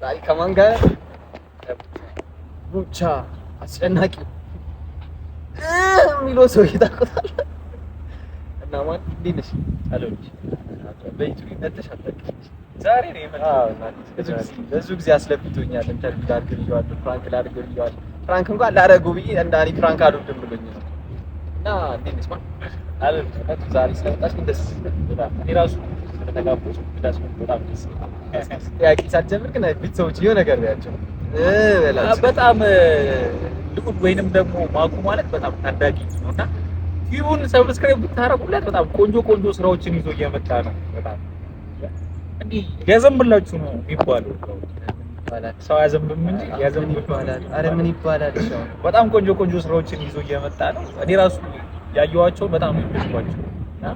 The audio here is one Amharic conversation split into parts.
ዛሬ ከማን ጋር ቡቻ አስጨናቂ የሚለው ሰው ይታቆታል እና ማን እንዴት ነሽ? አለች በዩቲዩብ ነተሻለች ዛሬ ነው የመጣው። ብዙ ጊዜ አስለፍቶኛል። ኢንተርቪው አድርጌዋለሁ፣ ፍራንክ ላድርጌዋለሁ። ፍራንክ እንኳን ላደርገው ብዬ እንዳኒ ፍራንክ አልወድም ብሎኝ ነው እና እንዴት ነሽ? ማን አለች ዛሬ ስለመጣሽ ደስ ይላል። እኔ ራሱ ስለተጋበዝኩ በጣም ደስ ይላል። ጥያቄ ሳትጀምር ግን ቤተሰቦች የሆነ ነገር ያቸው በጣም ልዑል ወይንም ደግሞ ማኩ ማለት በጣም ታዳጊ ነውና ዩቲዩብን ሰብስክራይብ ብታረጉለት በጣም ቆንጆ ስራዎችን ይዞ እየመጣ ነው። በጣም እንዴ ያዘንብላችሁ ነው የሚባለው። ሰው ያዘንብም እንጂ ያዘንብ ይባላል። አረ ምን ይባላል? በጣም ቆንጆ ስራዎችን ይዞ እየመጣ ነው። እኔ ራሱ ያየኋቸው በጣም ነው የሚስቧቸው እና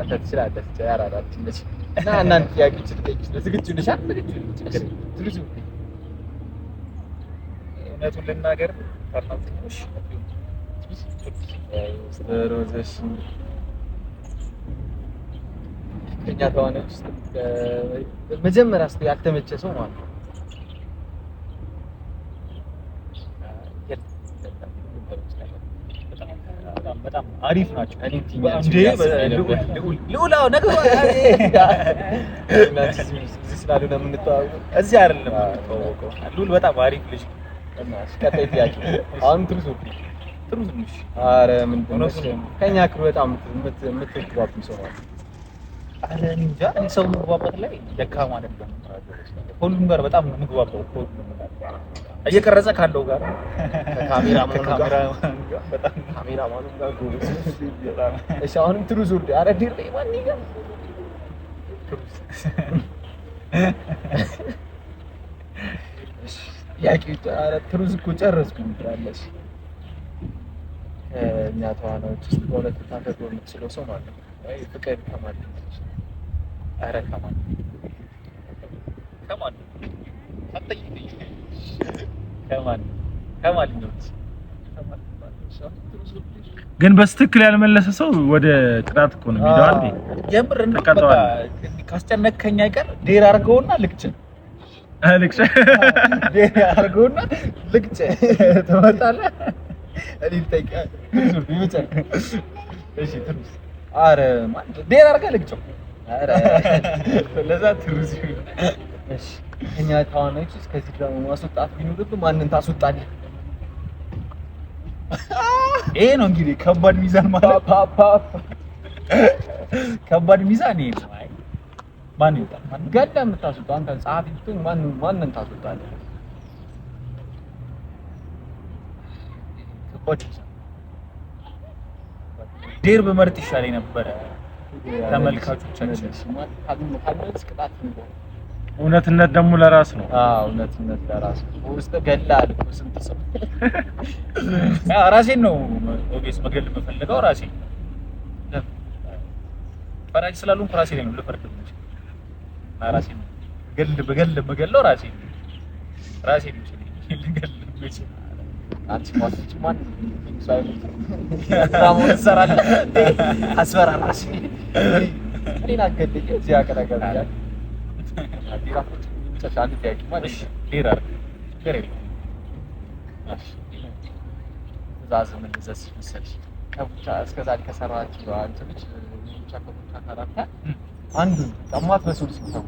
አንተ ትችላለህ ያራዳት ትንሽ እና እናንተ ጥያቄዎች ልጠይቅሽ ዝግጁ ነሽ? ዝግጁ እውነቱን ልናገር ፈርናንስ ሮዘሽ ከኛ ተዋናዮች መጀመሪያ እስኪ ያልተመቸ ሰው ማለት ነው? በጣም አሪፍ ናቸው። እኔ ልዑል ነገር ስላሉ ነው የምንተዋወቀው። እዚህ አይደለም የምንተዋወቀው። ልዑል በጣም አሪፍ ልጅ እና እስከታይ ጥያቄ አሁን ትሩዝ ትንሽ አረ ምንድን ነው ከኛ ክሩ በጣም የምትግባቡ ሰው ማለት አረ እንጃ እኔ ሰው መግባባት ላይ ደካማ አይደለም። ሁሉም ጋር በጣም የምግባባው ሁሉም ጋር እየቀረጸ ካለው ጋር ከካሜራማኑ ጋር በጣም ካሜራማኑ ጋር ጎበዝ። እሺ አሁንም ትሩዝ ወርድ አረ ዲር ማን ይገር ያቂው አረ ትሩዝ እኮ ጨረስኩኝ ትላለሽ። እኛ ተዋናዮች ውስጥ በሁለት ታፈቅሮ የምትችለው ሰው ማለት ነው ወይ ፍቅር ከማን ነው? አረ ከማን አትጠይቂኝ። ከማን ነው ግን በስትክክል ያልመለሰ ሰው ወደ ቅጣት እኮ ነው የሚሄደው። አንዴ የምር እንደቀጣው ካስጨነቀኝ አይቀር ዴር አድርገውና ልቅጭ ዴር አድርገውና ልቅጭ ትመጣለህ። እኔ ልጠይቅ ይመጣል። እሺ ትሩዝ አረ ማን ዴር አድርገህ ልቅጭው። አረ ለዛ ትሩዝ እሺ እኛ ተዋናዮች እስከዚህ ደግሞ ማስወጣት ቢኖርብህ ማንን ታስወጣለህ? ይሄ ነው እንግዲህ ከባድ ሚዛን ማለት ከባድ ሚዛን ይሄ ነው። አይ ማን ይወጣል? ማን ገድለህ የምታስወጣው አንተ ጸሐፊ ብትሆን ማንን ታስወጣለህ? ከባድ ዴር በመርጥ ይሻለኝ ነበረ። ተመልካቾቻችን ማለት ቅጣት ነው። እውነትነት ደግሞ ለራስ ነው። እውነትነት ለራስ ነው። ውስጥ ገላል እኮ ስንት ሰው ራሴን ነው ኦቢስ መገል የምፈልገው ራሴን ፈራጅ ስላሉን ራሴን ነው ልፈርድ ነው ራሴን ገል መገለው ራሴን ነው ልገል አንቺ ማስጭ ማን ሳይሆን ታሞን ሰራለ አስፈራራሽ እኔን አገደኝ እዚህ አቀረገ ያለ አዲራፎች ተሻለ ጥያቄ ማለት ዴር አር ከሬል እሺ ዛዝ ምን ዘስ መሰለሽ ከቡቻ እስከዛሬ ከሰራችሁ አንተ ልጅ ቡቻ ከቡቻ ካራታ አንዱ ጠማት በሱል ሲተው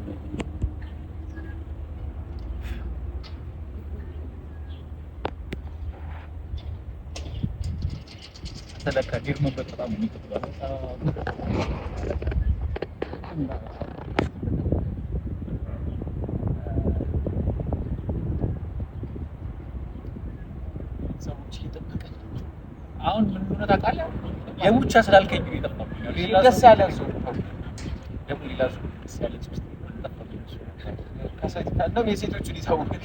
ተለካ ዲር ነው በጣም የሚጥላው አሁን ምን ሆነ ታውቃለህ? የቡቻ ስላልከኝ ነው የጠፋብኝ። ደስ ያለ ሰው ደግሞ ሌላ ሰው ደስ ያለ ሰው ጠፋብኝ። ከሰይት ካለው የሴቶቹን ይታወቁት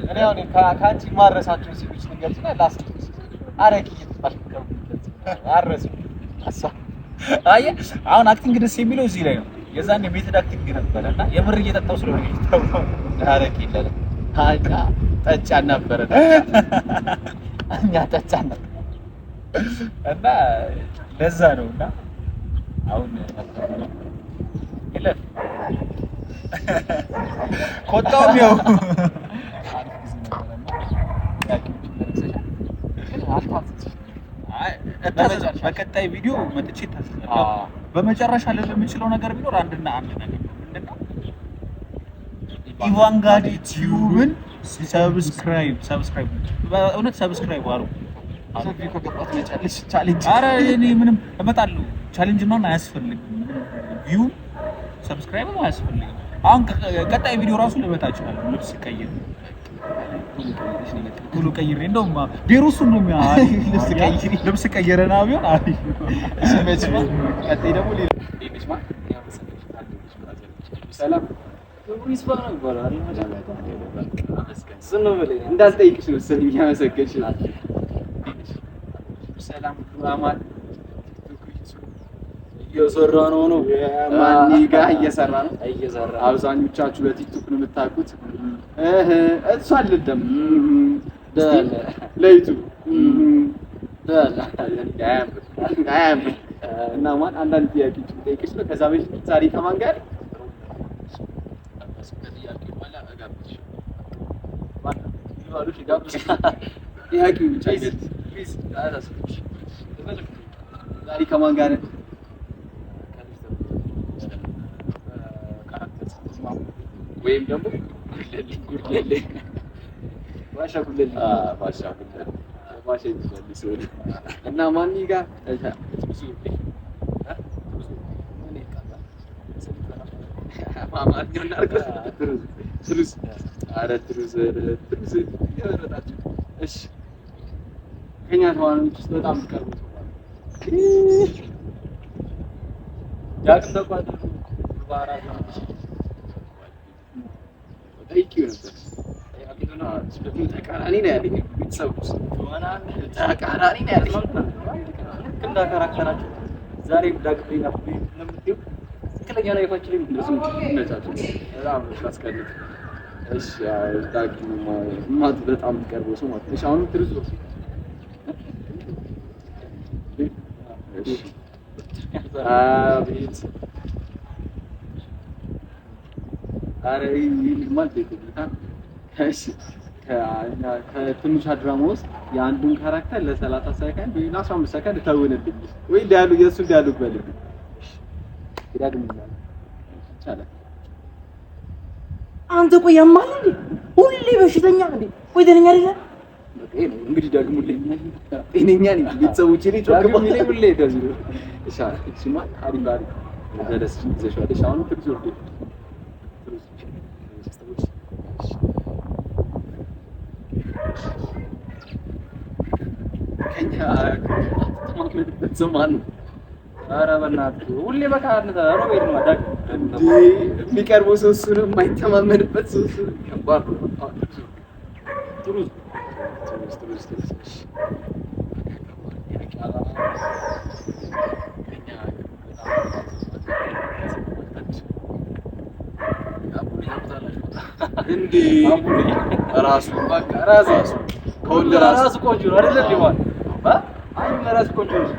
እኔ አሁን ከአንቺ ማረሳቸው ሴቶች ንገርና ላስት አረቂ እየተጣልከው አረሱ አየህ አሁን አክቲንግ ደስ የሚለው እዚህ ላይ ነው። የዛኔ ሜትድ አክቲንግ ነበርና የምር እየጠጣው ስለሆነ ይታወቃል። አረቂ ይላል ታጫ ጠጫ ነበር እኛ ጠጫ ነበር እና ለዛ ነውና አሁን ይለፍ ኮጣው ያው በቀጣይ ቪዲዮ መጥቼ ታስፈልጋለሁ። በመጨረሻ ለምችለው ነገር ቢኖር አንድና አንድ ነገር ምንድነው? ኢቫንጋዲ ቲዩብን ሰብስክራይብ በእውነት ሰብስክራይብ አድርጉ። ሰፊው ከገባት መጨረሻ ቻሌንጅ አረ እኔ ምንም እመጣለሁ። ቻሌንጅ ነው አያስፈልግም። ቪው ሰብስክራይብ አያስፈልግም። አሁን ቀጣይ ቪዲዮ ራሱ ልመጣ እችላለሁ። ልብስ ቀይር ሁሉ ቀይሬ እንደውም ዴሮሱ ነው ልብስ ቀይረና ቢሆን አሪፍ ስሜት ነው። ቀጣይ ደግሞ ሌላ ዴኒስማ ሰላም ሪስፓ ነው ይባላል። ዝም ብለህ እንዳልጠይቅሽ ነው ስለኝ ያመሰገንሽ ሰላም ማማት እየሰራ ነው ማን ጋር እየሰራ ነው አብዛኞቻችሁ በቲክቶክ ነው የምታውቁት እሱ አልደም ለይቱ አያም እና ማን አንዳንድ ጥያቄዎች ጠይቅሽ ነው። ከዛ በፊት ዛሬ ከማን ጋር ዛሬ ከማን ጋር ወይም ደግሞ ባሻ ኩለል እና ማን ጋር ከኛ ተዋናዮች ውስጥ በጣም ቀርቦ ዳግም ተቋጥሮ ባራዳ ጠይቂው ነበር። ተቃራኒ ነው ያለኝ ቤተሰቦች ተቃራኒ ነው ያለኝ እንዳከራከራችሁ ዛሬ ዳግም ለምትዩ ትክክለኛ ላይፋችን ላይ እንደዚህ ነጫቸው በጣም ታስቀልጥ። እሺ ዳግም ማት በጣም ቀርቦ ሰው ማለት እሺ አሁን ትርዙ እሺ አቤት አረ ይልማል ቤተታ እሺ ከትንሽ ድራማ ውስጥ የአንዱን ካራክተር ለ30 ሰከንድ ወይ ለ15 ሰከንድ ተውንብኝ ወይ ዳሉ የሱ ዳሉ በልብ ዳግም ይላል ይቻላል። አንተ ቆይ ያማል እንዴ? ሁሌ በሽተኛ እንዴ? ቆይ ደነኛ አይደል? እንግዲህ ደግሞ ጤነኛ ነኝ። ቤተሰቦቼ ላይ ጮክ ብዬ ሁሌ እንደዚህ ነው። እሺ እሺማ አሪፍ አሪፍ ደስ ይዘሻለሽ። አሁን ትርሱ ወርደ ከኛ ተማምነበት ዘማን ነው። ኧረ በእናትህ ሁሌ በቃ ሮቤል ነው አዳግ እንዴ የሚቀርበው ሰው እሱ ነው። የማይተማመንበት ሰው እሱ ከባድ ነው። ጥሩ እንዴ ራሱ በቃ ራሱ ከሁሉ ራሱ ቆንጆ ነው አይደል? ሊማን አይ ለራሱ ቆንጆ ነው።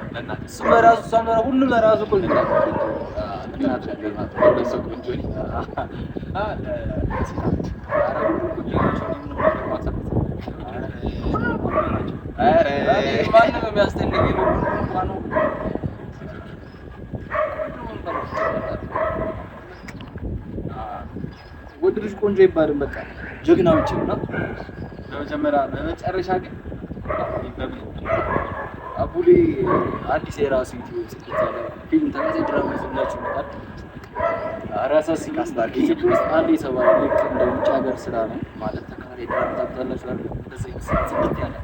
እሱ ለራሱ ሳምራ ሁሉ ለራሱ ቆንጆ ነው። ለራሱ ቆንጆ ነው። አረ ማንም የሚያስጠልቅ ነው ማኑ ወድልሽ ቆንጆ ይባላል። በቃ ጀግናዎች እና በመጀመሪያ በመጨረሻ ግን አቡሌ አዲስ የራሱ ዩቲዩብ ስልጣን ፊልም ተከታታይ ድራማ ይዘላችሁ መጣ። አራሳሲ ካስታርኪ ውስጥ አንድ የሰባው ልክ እንደ ውጭ ሀገር ስራ ነው ማለት ተከታታይ ድራማ ታውቃላችሁ አይደል? እንደዚህ ስልት ያለ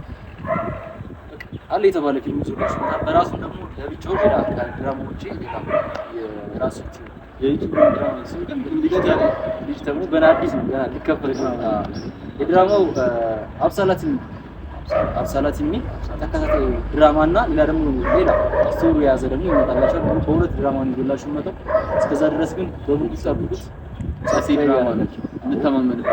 አለ የተባለ ፊልም ይዘላችሁ መጣ። በራሱ ደግሞ ለብቻው ሌላ ድራማዎች ሌላ የራሱ የዩቲዩብ ድራማ ሲልም እንዲገዛ ልጅ ደግሞ ገና አዲስ ነው ገና ሊከፈል ነው። የድራማው አብሳላት የሚል ተከታታይ ድራማና ሌላ ደግሞ ሌላ ስቶሪ የያዘ ደግሞ ይመጣላችሁ። በሁለት ድራማ ነው ይላችሁ መጣው። እስከዛ ድረስ ግን በቡድን ጠብቁት። ሳሲ ድራማ ነው የምተማመንበት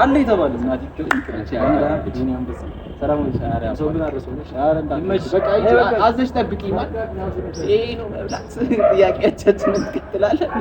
አለ የተባለ ማቲክ ይቅርታ ያንዳ ዲኒያም በዚህ ሰላም ነው። ሰው ግን አረሰውሽ። ኧረ እንዳትመሽ በቃ አዘሽ ጠብቂኝ ማለት ይሄ ነው መብላት። ጥያቄያችንን ትቀጥላለን።